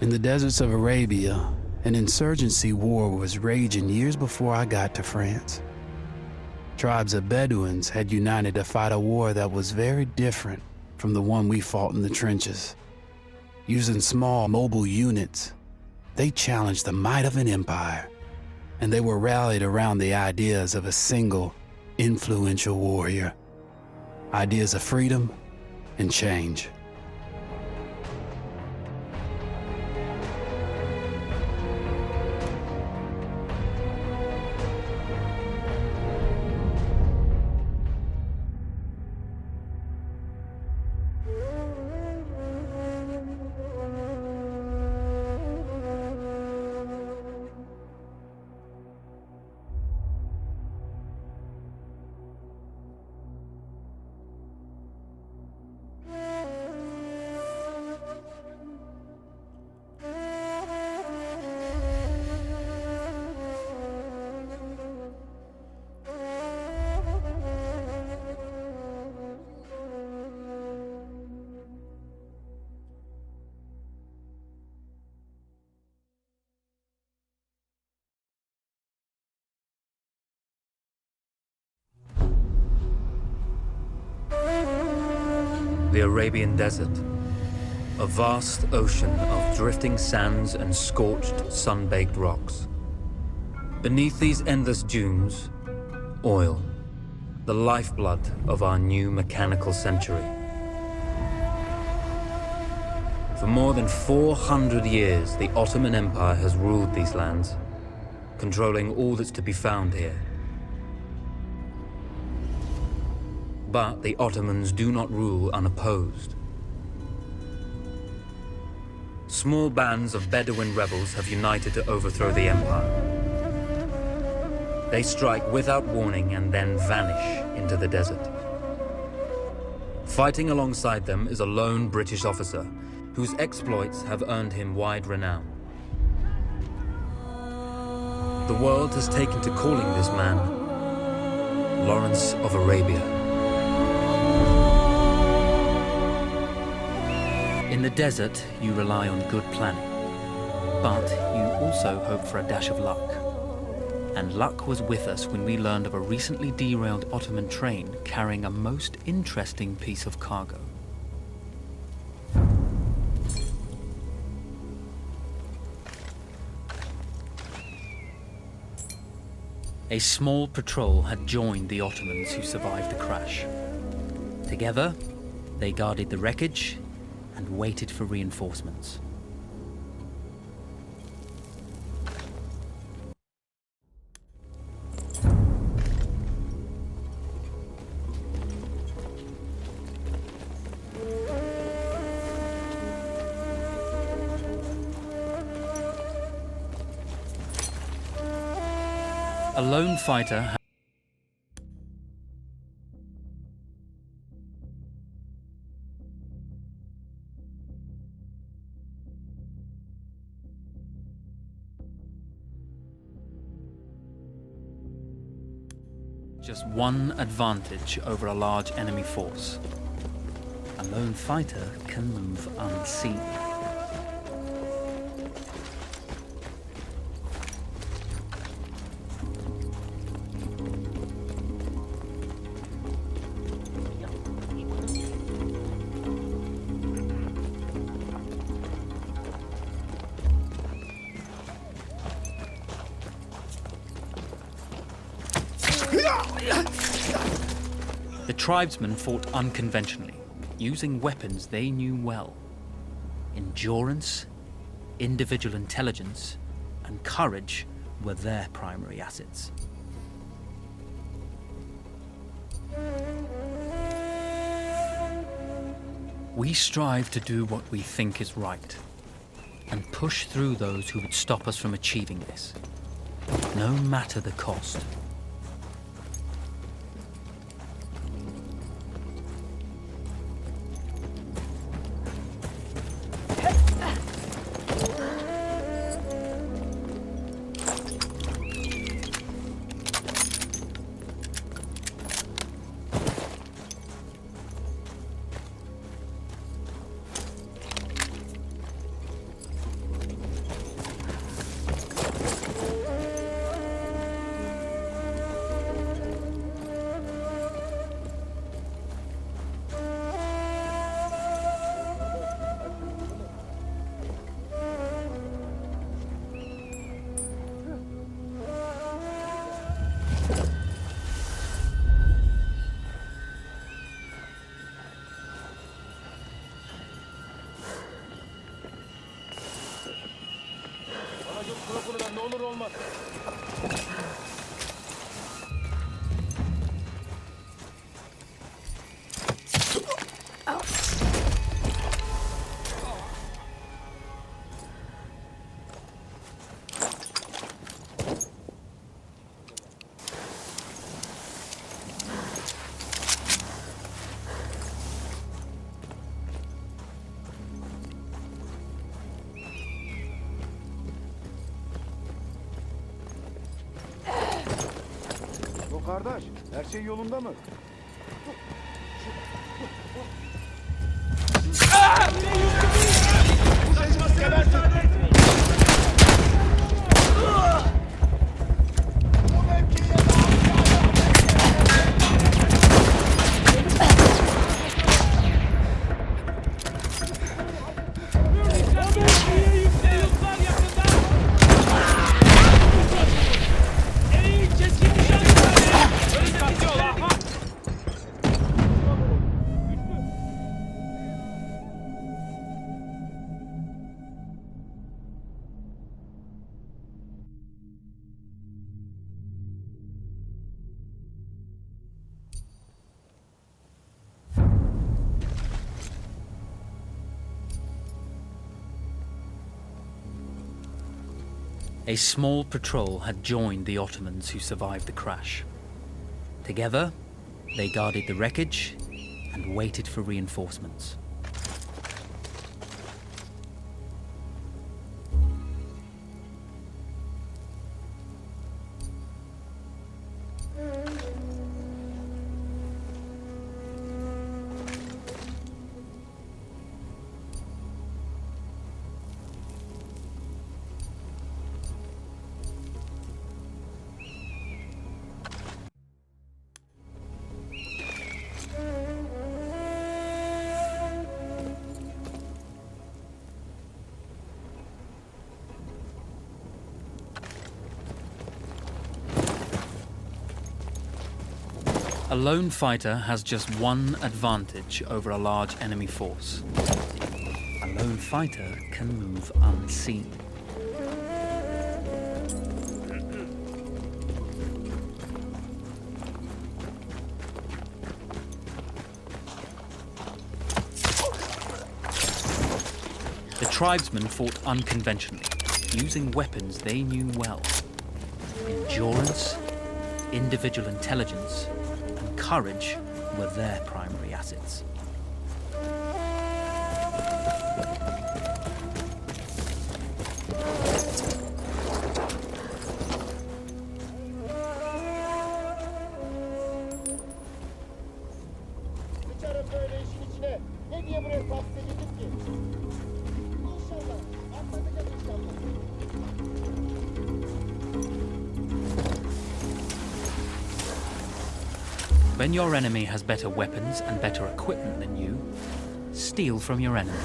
In the deserts of Arabia, an insurgency war was raging years before I got to France. Tribes of Bedouins had united to fight a war that was very different from the one we fought in the trenches. Using small, mobile units, they challenged the might of an empire, and they were rallied around the ideas of a single, influential warrior. Ideas of freedom and change. The Arabian Desert, a vast ocean of drifting sands and scorched, sun-baked rocks. Beneath these endless dunes, oil, the lifeblood of our new mechanical century. For more than 400 years, the Ottoman Empire has ruled these lands, controlling all that's to be found here. But the Ottomans do not rule unopposed. Small bands of Bedouin rebels have united to overthrow the empire. They strike without warning and then vanish into the desert. Fighting alongside them is a lone British officer whose exploits have earned him wide renown. The world has taken to calling this man Lawrence of Arabia. In the desert, you rely on good planning, but you also hope for a dash of luck. And luck was with us when we learned of a recently derailed Ottoman train carrying a most interesting piece of cargo. A small patrol had joined the Ottomans who survived the crash. Together, they guarded the wreckage and waited for reinforcements. A lone fighter just one advantage over a large enemy force. A lone fighter can move unseen. The tribesmen fought unconventionally, using weapons they knew well. Endurance, individual intelligence, and courage were their primary assets. We strive to do what we think is right, and push through those who would stop us from achieving this, no matter the cost. Bırak onu lan, ne olur olmaz. O kardeş, her şey yolunda mı? A small patrol had joined the Ottomans who survived the crash. Together, they guarded the wreckage and waited for reinforcements. A lone fighter has just one advantage over a large enemy force. A lone fighter can move unseen. The tribesmen fought unconventionally, using weapons they knew well. Endurance, individual intelligence, courage were their primary assets. Sıçarım böyle işin içine. Ne diye buraya tahsis edildik ki? İnşallah. Atlatacağız inşallah. When your enemy has better weapons and better equipment than you, steal from your enemy.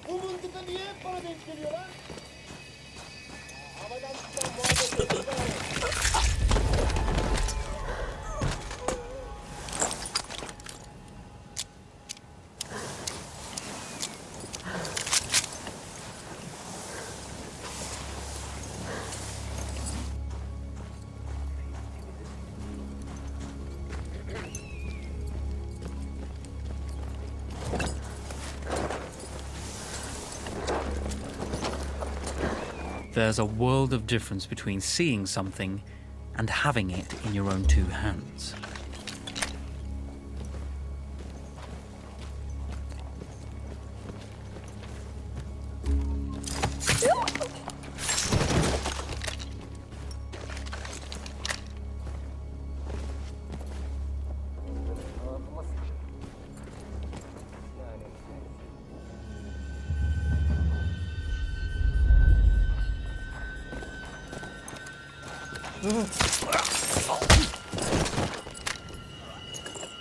Bu mıntıka niye hep bana denk geliyor lan? Havadan tutan muhabbet ediyorlar. There's a world of difference between seeing something and having it in your own two hands.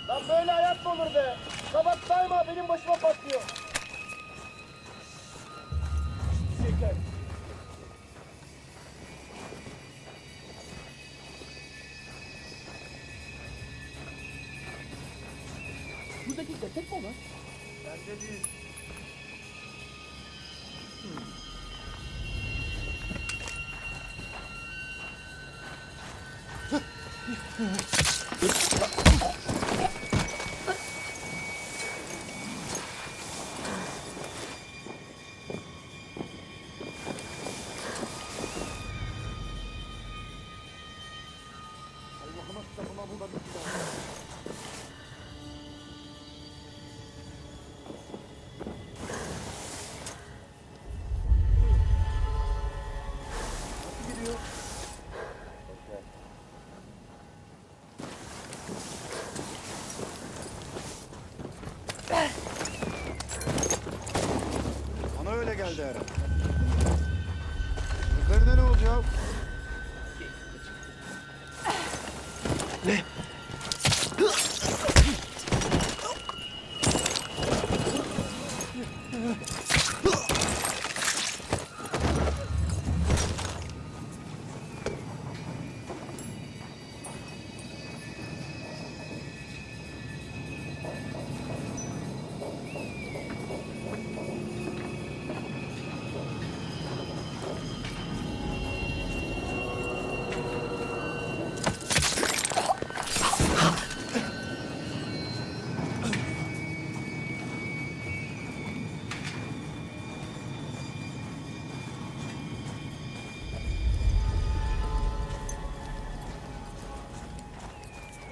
Lan böyle hayat mı olur be? Kabak sayma benim başıma patlıyor. Şeker. Buradaki ceset mi o lan? Bence değil. Allah'ıma kitabıma burada bir kitabı. Nasıl gidiyor? Bana öyle geldi herhalde. Yukarıda ne olacak?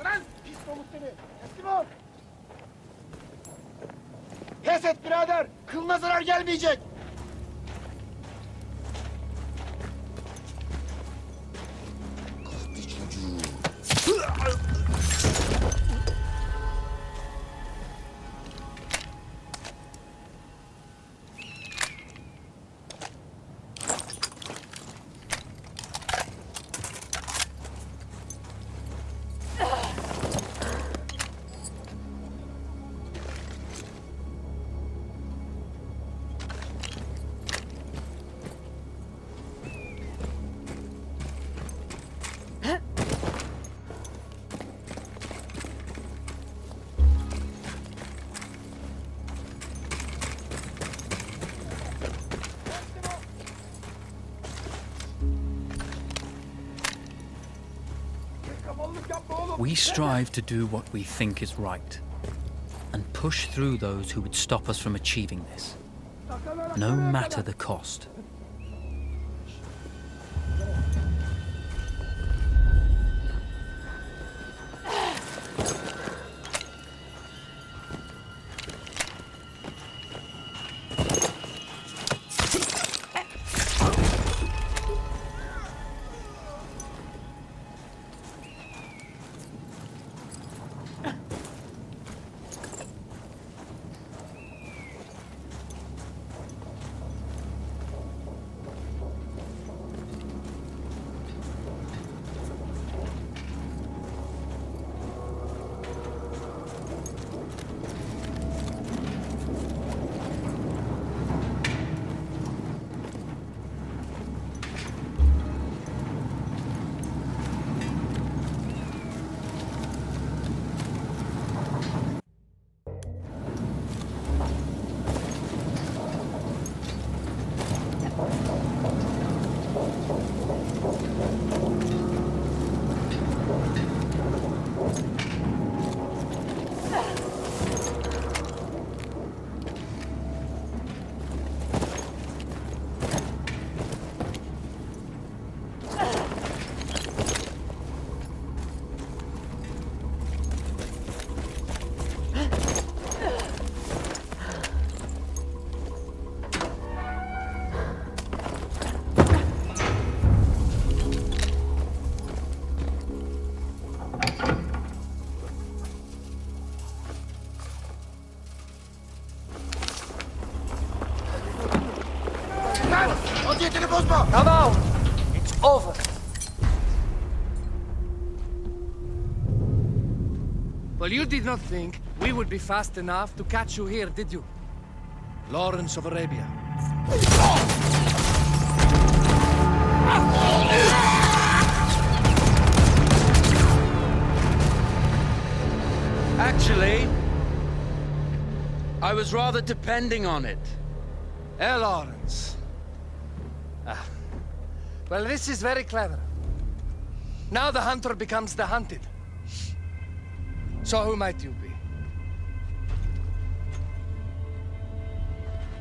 Lan pis domuz seni. Teslim ol. Pes et birader. Kılına zarar gelmeyecek. We strive to do what we think is right and push through those who would stop us from achieving this, no matter the cost. Vaziyetini bozma. Come out! It's over. Well, you did not think we would be fast enough to catch you here, did you? Lawrence of Arabia. Actually, I was rather depending on it. Lawrence. Well, this is very clever. Now the hunter becomes the hunted. So who might you be?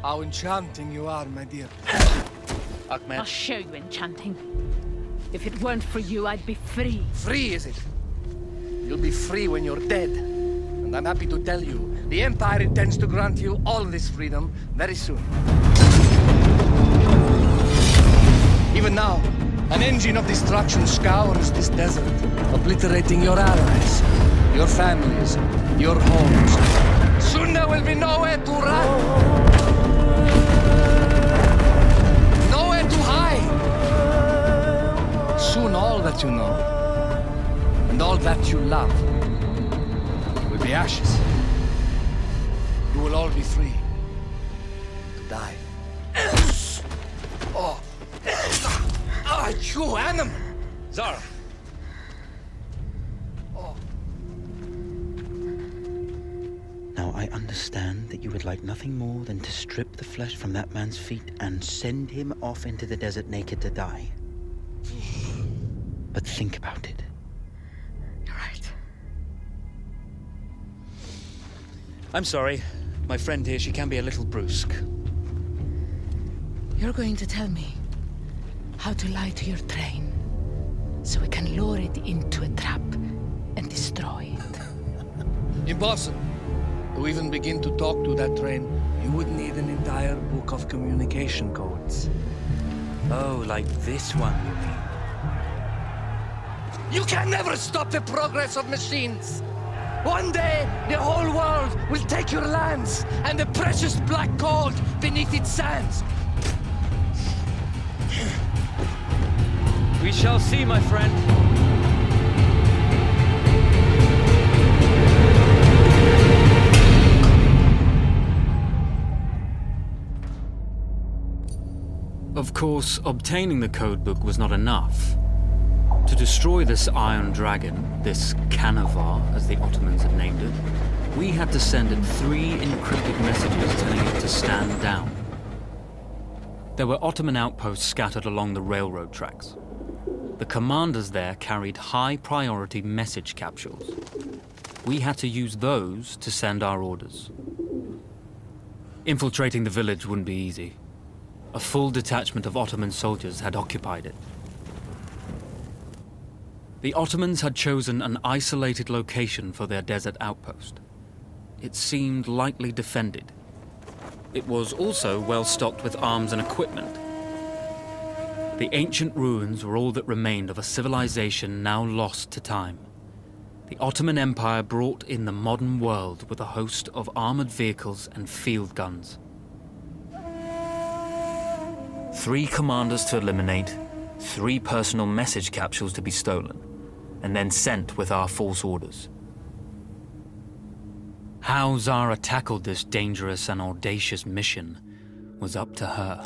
How enchanting you are, my dear. Ahmed. I'll show you enchanting. If it weren't for you, I'd be free. Free, is it? You'll be free when you're dead. And I'm happy to tell you, the Empire intends to grant you all this freedom very soon. Even now, an engine of destruction scours this desert, obliterating your allies, your families, your homes. Soon there will be nowhere to run. Nowhere to hide. Soon all that you know, and all that you love, will be ashes. You will all be free to die. Oh. Ah, you animal! Zara. Now, I understand that you would like nothing more than to strip the flesh from that man's feet and send him off into the desert naked to die. But think about it. You're right. I'm sorry. My friend here, she can be a little brusque. You're going to tell me how to lie to your train, so we can lure it into a trap and destroy it. Impossible. To even begin to talk to that train, you would need an entire book of communication codes. Oh, like this one, you mean? You can never stop the progress of machines. One day, the whole world will take your lands and the precious black gold beneath its sands. We shall see, my friend. Of course, obtaining the codebook was not enough. To destroy this Iron Dragon, this Canavar, as the Ottomans had named it, we had to send it 3 encrypted messages telling it to stand down. There were Ottoman outposts scattered along the railroad tracks. The commanders there carried high-priority message capsules. We had to use those to send our orders. Infiltrating the village wouldn't be easy. A full detachment of Ottoman soldiers had occupied it. The Ottomans had chosen an isolated location for their desert outpost. It seemed lightly defended. It was also well stocked with arms and equipment. The ancient ruins were all that remained of a civilization now lost to time. The Ottoman Empire brought in the modern world with a host of armored vehicles and field guns. 3 commanders to eliminate, 3 personal message capsules to be stolen, and then sent with our false orders. How Zara tackled this dangerous and audacious mission was up to her.